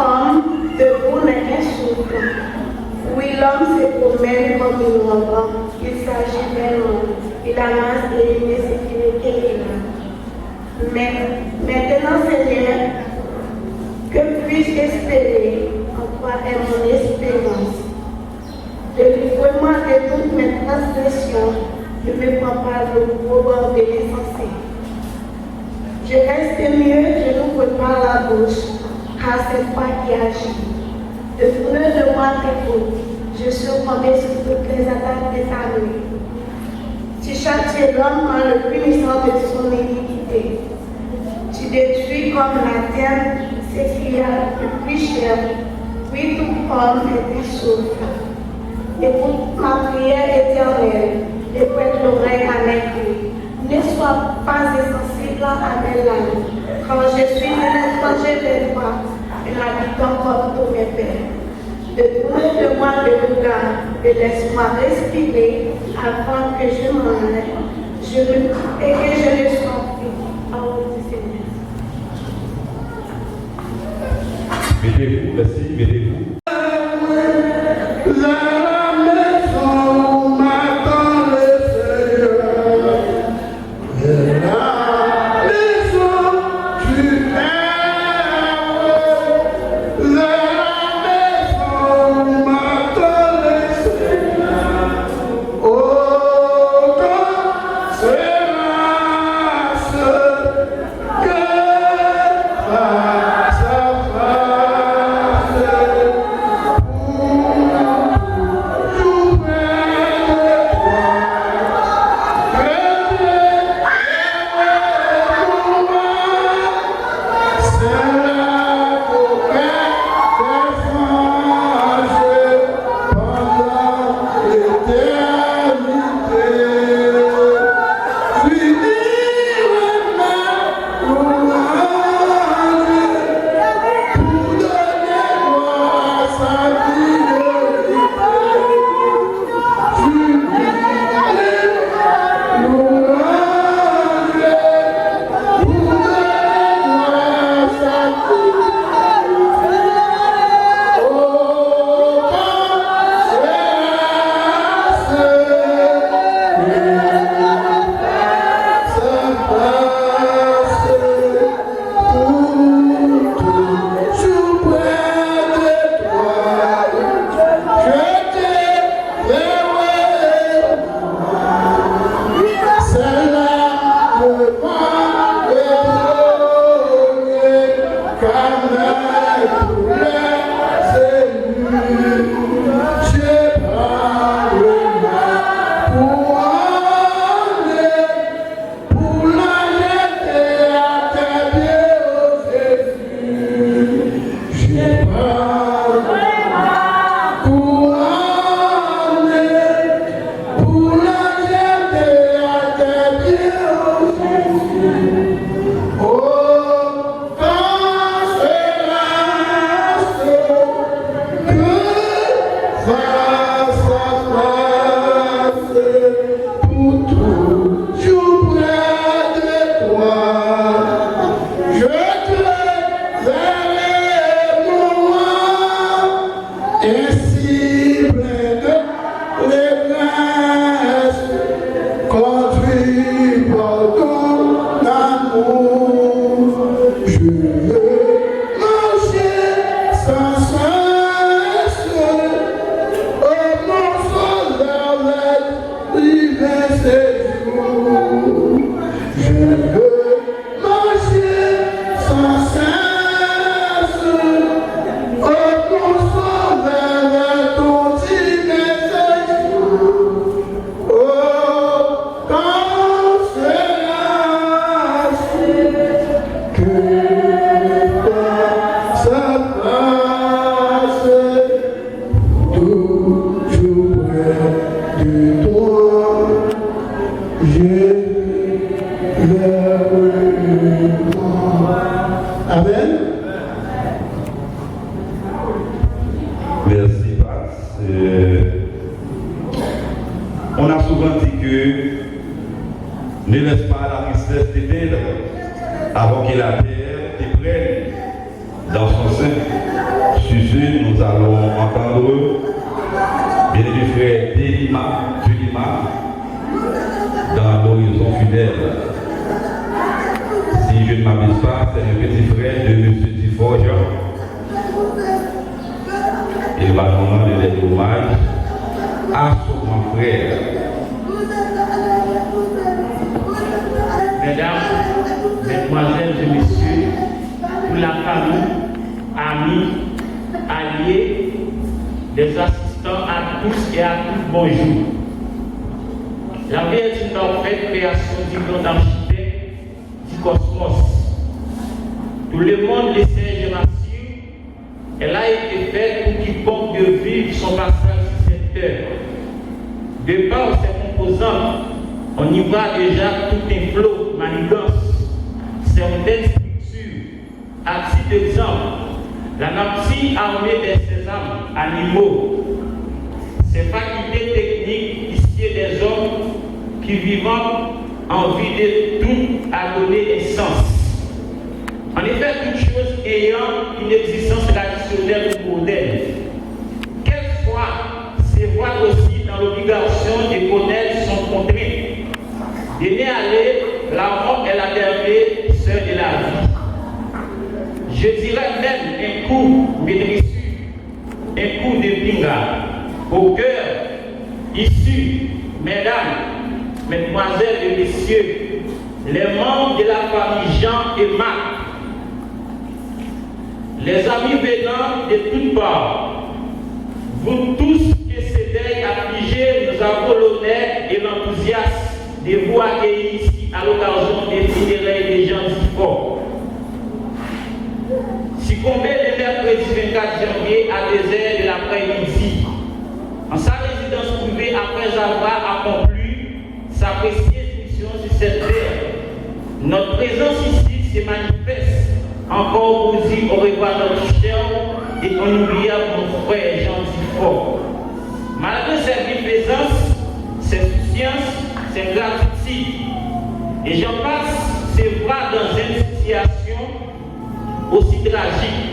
homme debout n'est qu'un souffle. Oui, l'homme se promène comme une ombre. Il s'agit d'un homme. Il amasse et il ce qui n'est qu'il a. Mais maintenant, Seigneur, que puis-je espérer? En quoi est mon espérance? Délivrez-moi de toutes mes transgressions. Je ne me prends pas le pouvoir de l'essentiel. Je reste mieux, je n'ouvre pas la bouche, car c'est toi qui agis. Détournez de moi tes fautes. Je surprendrai sur toutes les attaques de ta nuit. Tu châties l'homme en le punissant de son iniquité. Tu détruis comme la terre ce qu'il y a de plus cher. Oui, tout homme est un souffle. Écoute ma prière éternelle et prête l'oreille à mes cris. Ne sois pas insensible à mes larmes, quand je suis un étranger de toi, et l'habitant comme tous mes pères. Détournez de moi le regard et laisse-moi respirer avant que je m'en aille et que je ne sois plus. Parole du Seigneur. Mettez-vous, merci, mettez-vous. avant que la terre te prenne dans son sein. nous allons entendre bien-aimé frère Julima dans l'horizon fidèle. Si je ne m'abuse pas, c'est le petit frère de M. Tiforge. Il va nous rendre des hommages à son grand frère. Mesdames, mesdemoiselles et messieurs, pour la famille, amis, alliés, des assistants à tous et à toutes, bonjour. La vie est une parfaite création du grand architecte du cosmos. Tout le monde le sait, je m'assure, elle a été faite pour quiconque de vivre son passage sur cette terre. De par ses composantes, on y voit déjà tout un flot, manigance, certaines structures. À titre d'exemple, la napsie armée des sésames animaux, ces facultés techniques issues des hommes qui vivant en vie de tout à donner essence. En effet, toute chose ayant une existence traditionnelle ou moderne, quelquefois se voit aussi dans l'obligation de connaître son contrainte. Donner aller, la mort est la dernière sœur de la vie. Je dirais même un coup médrissure, un coup de pinga, au cœur, issu, mesdames, mesdemoiselles et messieurs, les membres de la famille Jean et Marc, les amis venant de toutes parts, vous tous que ce deuil affligé, nous avons l'honneur et l'enthousiasme de vous accueillir ici à l'occasion des funérailles des gens si forts. Succombé le mercredi 24 janvier à 2h de l'après-midi, en sa résidence privée après avoir accompli sa précieuse mission sur cette terre, notre présence ici se manifeste encore pour dire au revoir notre cher et inoubliable mon frère Jean Dufort. Malgré cette bienfaisance, cette souciance, cette gratitude, et j'en passe, c'est voir dans une situation aussi tragique.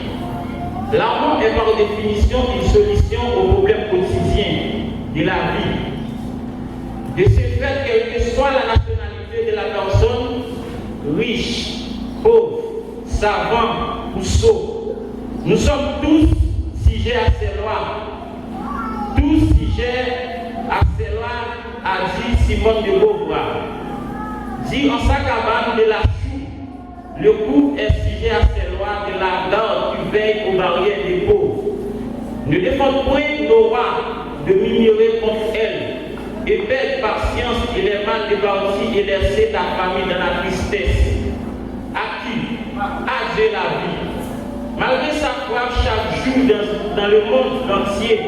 La mort est par définition une solution aux problèmes quotidiens de la vie. De ce fait, quelle que soit la nationalité de la personne, riche, pauvre, savant ou sot, nous sommes tous sujets à ces lois. Tous sujets à ces lois, a dit Simone de Beauvoir. Dit en sa cabane de la chou, le couple est sujet à ces lois de la garde qui veille aux barrières des pauvres. Ne défendons point nos rois de murmurer contre elle et perdre patience et les mal départis et laisser ta famille dans la tristesse. À qui? À Dieu la vie. Malgré sa foi chaque jour dans le monde entier,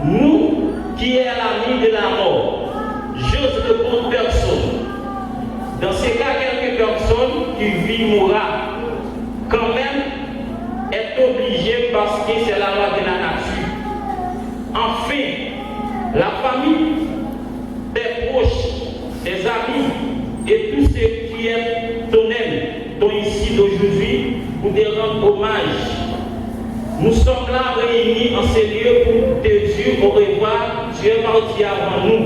nous qui est l'ami de la mort, j'ose répondre personne. Dans ces cas, quelques personnes qui vivent mourra, quand même, est obligée parce que c'est la loi de la nature. Enfin, la famille, des proches, des amis et tous ceux qui aiment ton aime, dont ici d'aujourd'hui, pour te rendre hommage. Nous sommes là réunis en ces lieux pour te dire au revoir. Tu es parti avant nous.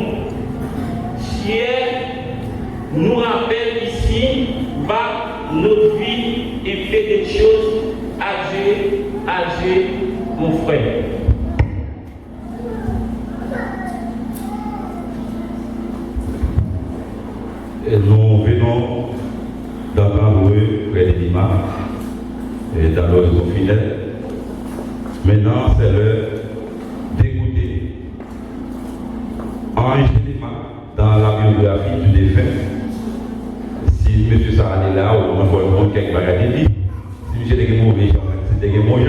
Tu nous rappelle ici, bas notre vie et fait des choses. Adieu, mon frère. Et nous venons d'entendre près de l'imam et dans l'horizon fidèle. Maintenant, c'est l'heure d'écouter enregistrement dans la biographie du défunt. Si M. Sarah est là, ou on va voir quelques bagages. Si M. est mauvais, c'est des mauvais.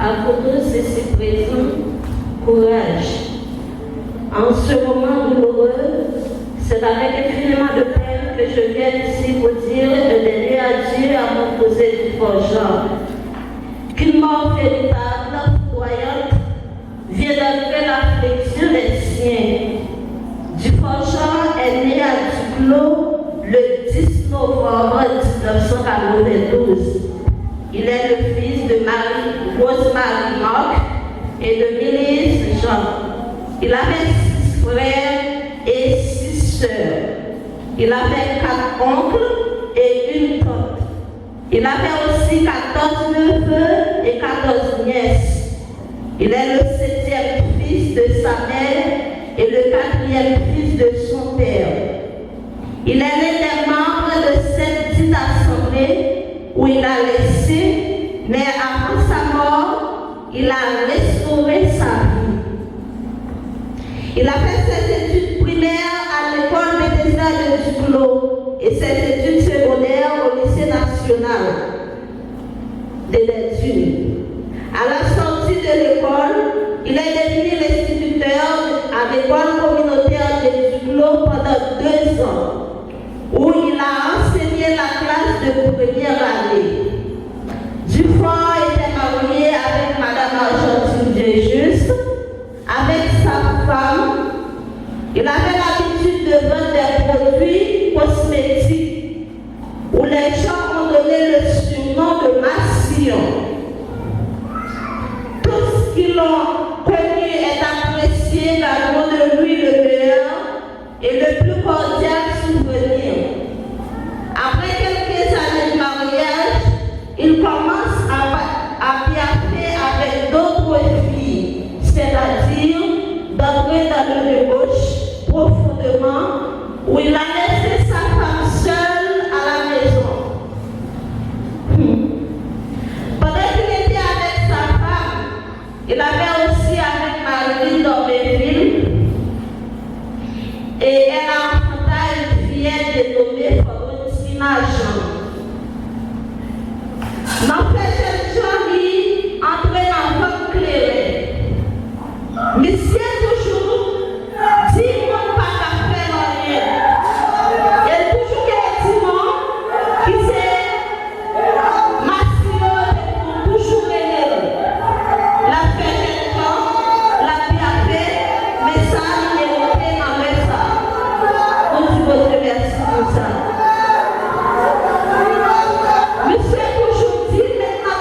À côté de ces présents, courage. En ce moment douloureux, c'est avec infiniment de pour dire un dernier adieu à mon cousin du forgeant. Qu'une mort véritable, foudroyante, vient d'enlever l'affliction des siens. Duforgeant est né à Duclos le 10 novembre 1992. Il est le fils de Rosemary Marc et de Mélisse Jean. Il avait 6 frères et 6 sœurs. Il avait 4 oncles et une tante. Il avait aussi 14 neveux et 14 nièces. Il est le 7e fils de sa mère et le 4e fils de son père. Il est l'un des membres de cette dite assemblée où il a laissé, mais avant sa mort, il a restauré sa vie. Il a fait ses études primaires à l'école Bethesda de Duclos et ses études secondaires au lycée national de l'étude. À la sortie de l'école, il est devenu l'instituteur à l'école communautaire de Duclos pendant 2 ans, où il a enseigné la classe de première année. Dufort était marié avec Madame Argentine de Juste, avec sa femme. Il avait l'habitude de vendre des produits cosmétiques, où les gens ont donné le surnom de Massillon. Tous qui l'ont connu est apprécié gardant de lui le meilleur et le plus cordial souvenir. Après quelques années de mariage, il commence à piaffer avec d'autres filles, c'est-à-dire d'entrer dans le débauche profondément, où il a laissé sa femme seule à la maison. Pendant qu'il était avec sa femme, il avait aussi avec Marie Dorméville, et elle a enfanté une fillette dénommée Florentine Jean. N'empêche Jean-Louis entrer dans votre clairet. Monsieur toujours, dis-moi pas qu'à faire en rien. Et toujours qu'il dit non, qui c'est Massimo pour toujours aimer. La fait Jean, la piafé, mais ça, il est monté dans le ça. On dit votre merci pour ça. Monsieur toujours dit maintenant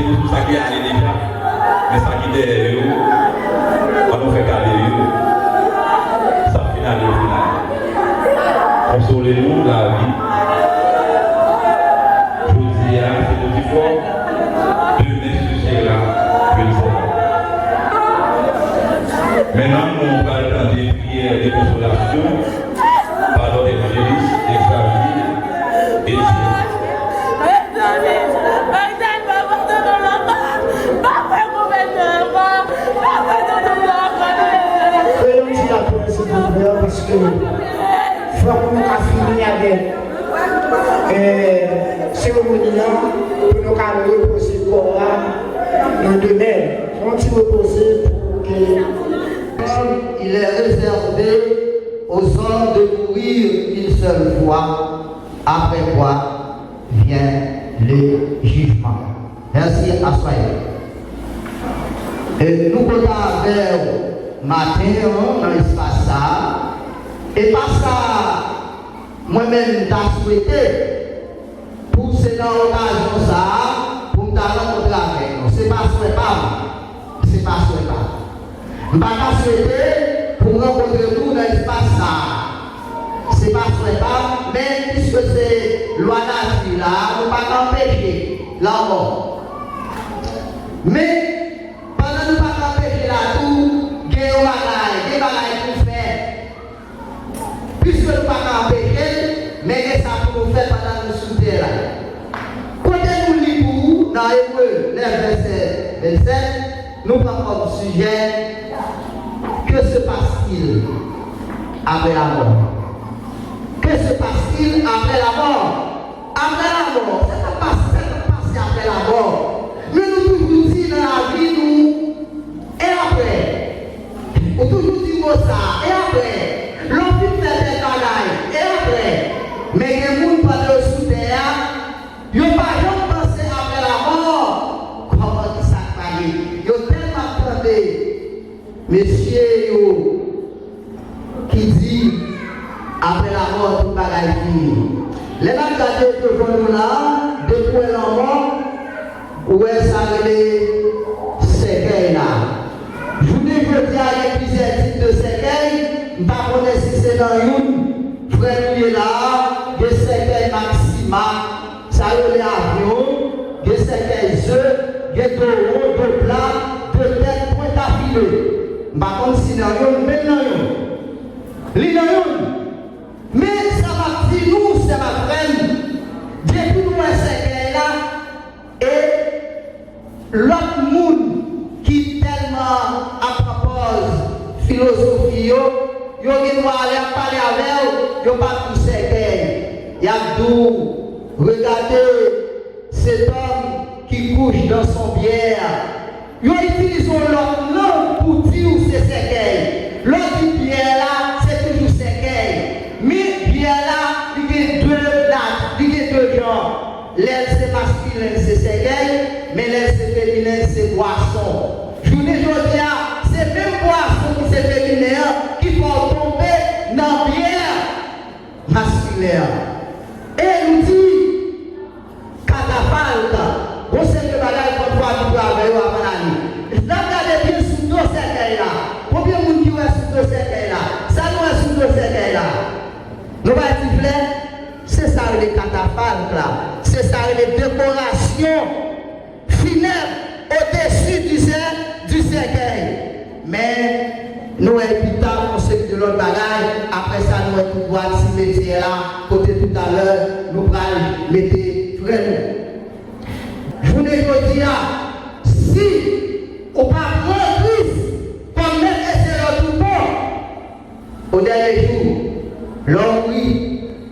nous tout ça qui est allé déjà, mais ça qui est derrière nous, on nous fait garder nous. Ça finit au final. Consolez-nous la vie. Je vous dis, c'est nos efforts. Demain, ce là, je le sais. Maintenant, nous allons dans des prières de consolation par notre évangéliste, Xavier et Dieu. Parce que faut qu'on a fini avec cérémonie pour nous reposer le corps nous demain. On s'y reposer pour que il est réservé aux hommes de mourir une seule fois, après quoi vient le jugement. Merci à soi. Et nous comptons vers matin dans l'espace ça. Et pas ça, moi-même, j'ai souhaité, pour cette occasion ça, pour me rencontrer avec nous. C'est pas souhait pas. C'est pas souhait pas. Je n'ai pas souhaité pour rencontrer nous dans l'espace ça. C'est pas souhait pas, mais puisque c'est loi nature là, on ne peut pas empêcher la mort. Mais, pendant que nous ne pouvons pas empêcher la tout, il y a des bagailles pour faire. Puisque nous ne pouvons pas empêcher, mais ça pour nous faire pendant que nous sommes sous terre. Quand nous lisons dans Hébreu, verset 27, nous prenons comme sujet que se passe-t-il après la mort? Que se passe-t-il après la mort? Après la mort, ça va passer après la mort. Mais nous toujours dit dans la vie, nous, et après, on toujours dit ça, et après, l'on peut faire des bagailles, et après, mais les gens qui parlent sous terre, ils n'ont pas pensé après la mort, comment ça va aller. Ils ont tellement attendé, messieurs, qui dit, après la mort, tout bagaille fini. Les gens qui ont devant nous là, depuis la mort, où est-ce que ça séquelles là? Je vous dis que il y a plusieurs types de séquelles. Je ne sais pas si c'est dans une. Frère qui est là, des séquelles maximales. Ça y est, les avions, des séquelles œufs, des taureaux, de plats, de tête, point d'affilée. Je ne sais pas si c'est dans une, mais dans une. Mais ça va dire nous, c'est ma frère. Depuis nous, séquelles là, et l'autre monde qui tellement à propos philosophie, yo qui doit aller parler avec eux, yo pas tout séquelles. Il y a tout. Regardez cet homme qui couche dans son bière. Yo utilisent l'autre nom pour dire c'est séquelles. L'autre bière là, c'est toujours séquelles. Mais bière là, il y a deux places, il y a deux genres. L'aile c'est masculin, c'est séquelles, mais l'aile c'est féminin, c'est boisson. Je vous dis, c'est même boisson qui c'est féminin qui font tomber dans la bière masculine. Et nous dit, cataphalte, vous savez que bagaille qu'on doit nous travailler avant l'année. Regardez bien sous nos séquelles là. Combien de monde qui est sous nos séquelles là? Ça nous est sous nos séquelles là. Nous va dire, c'est ça les cataphaltes là. C'est ça les décorations funèbres au-dessus du cercueil. Mais nous évitons pour ce de l'autre bagaille. Après ça, nous allons pouvoir cimetière là, côté tout à l'heure, nous allons mettre frère. Je vous dis, si on va prendre Christ comme même c'est le bon, au dernier jour, l'homme oui,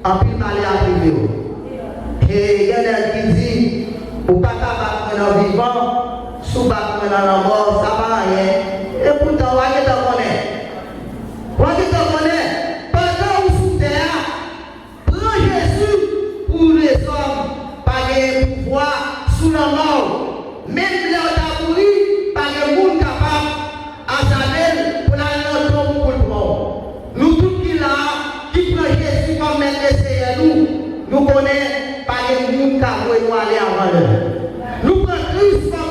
en plus mal arrivé. Et il y a des qui disent, ou pas capable de vivant, sous battre dans la mort, ça va rien. Et pourtant, on va te connaître. Pendant où sous terre, prends Jésus pour les hommes, par les pouvoirs sous la mort. Même les tabouris, par les gens capables à savoir pour la note pour le mort. Nous tous qui là, qui prend Jésus comme même essayer nous connaissons par les gens qui ont aller avant eux. Nous prenons Christ comme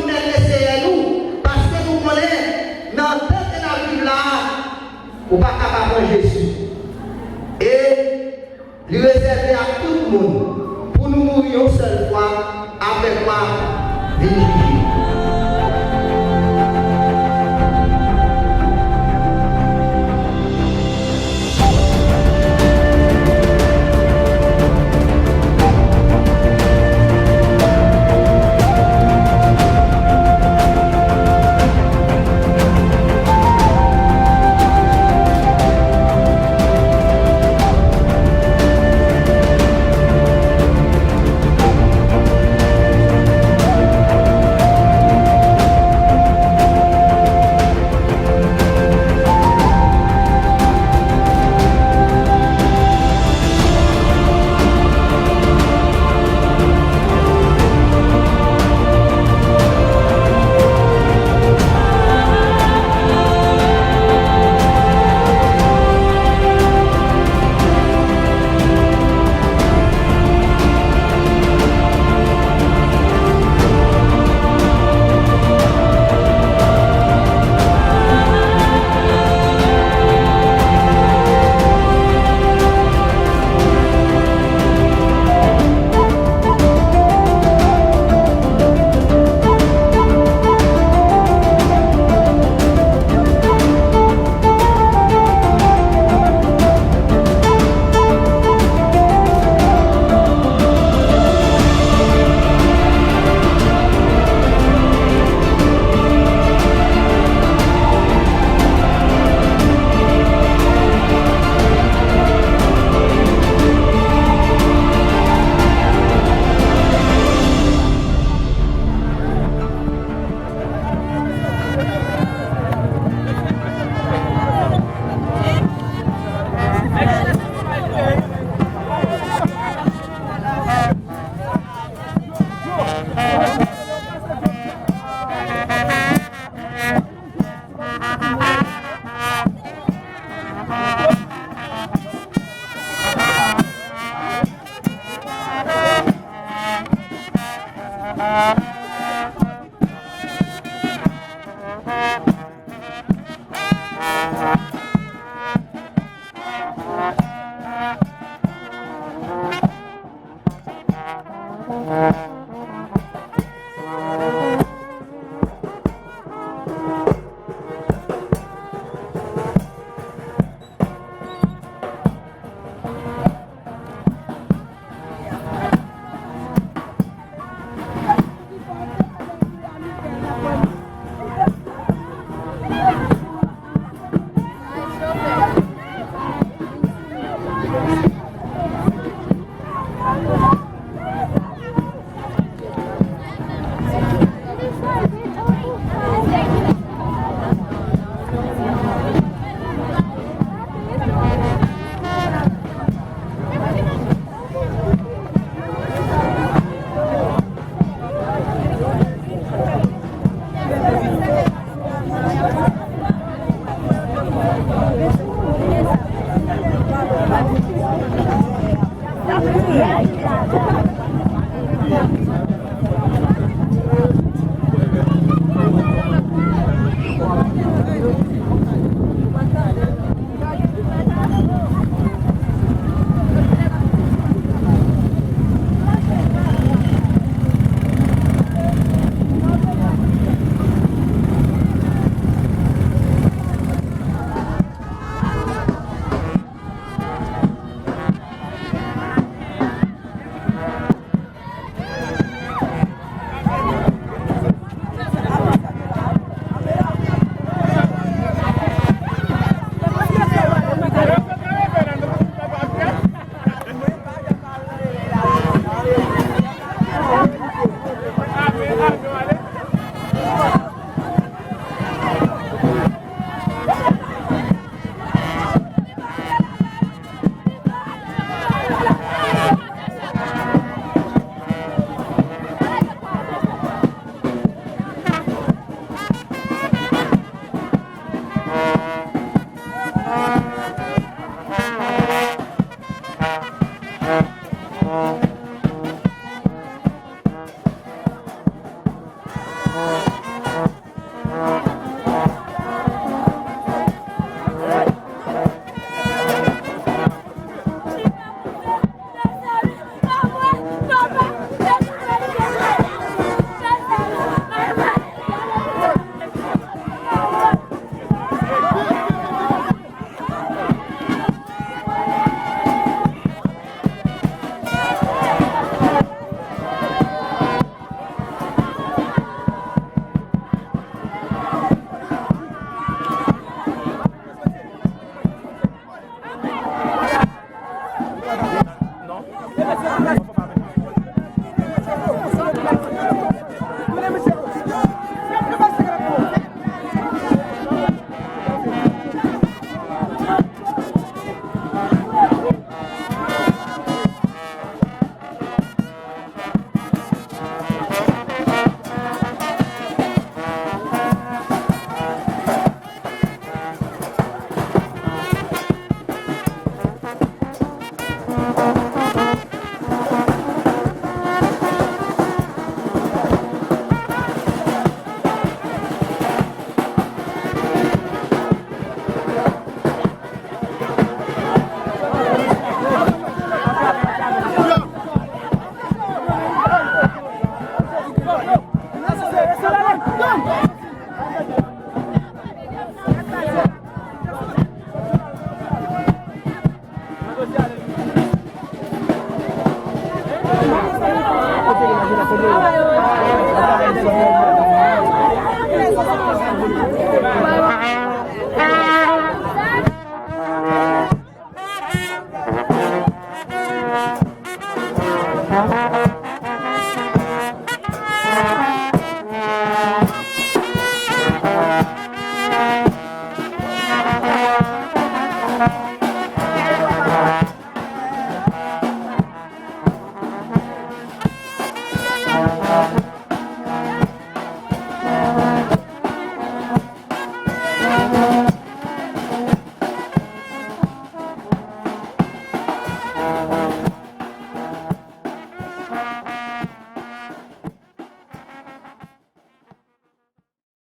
Gracias.